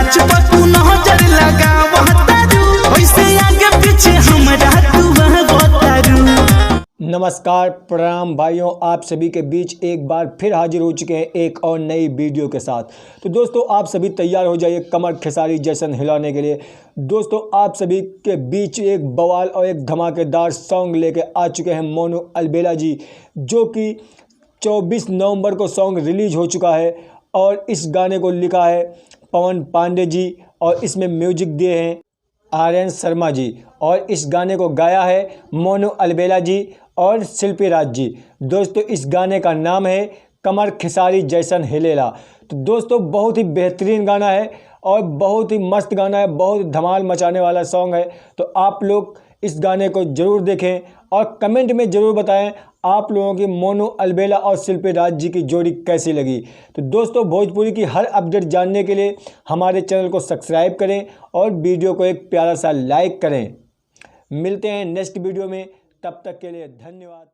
नाच पर तू नजर लगावतारू, वैसे आगे पीछे हमरा तू बतारू। नमस्कार प्रणाम भाइयों, आप सभी के बीच एक बार फिर हाजिर हो चुके हैं एक और नई वीडियो के साथ। तो दोस्तों आप सभी तैयार हो जाइए कमर खेसारी जैसन हिलाने के लिए। दोस्तों आप सभी के बीच एक बवाल और एक धमाकेदार सॉन्ग लेके आ चुके हैं मोनू अलबेला जी, जो कि 24 नवंबर को सॉन्ग रिलीज हो चुका है। और इस गाने को लिखा है पवन पांडे जी और इसमें म्यूजिक दिए हैं आर्यन शर्मा जी, और इस गाने को गाया है मोनू अलबेला जी और शिल्पी राज जी। दोस्तों इस गाने का नाम है कमर खेसारी जैसन हिलेला। तो दोस्तों बहुत ही बेहतरीन गाना है और बहुत ही मस्त गाना है, बहुत धमाल मचाने वाला सॉन्ग है। तो आप लोग इस गाने को ज़रूर देखें और कमेंट में ज़रूर बताएं आप लोगों की मोनू अलबेला और शिल्पी राज जी की जोड़ी कैसी लगी। तो दोस्तों भोजपुरी की हर अपडेट जानने के लिए हमारे चैनल को सब्सक्राइब करें और वीडियो को एक प्यारा सा लाइक करें। मिलते हैं नेक्स्ट वीडियो में, तब तक के लिए धन्यवाद।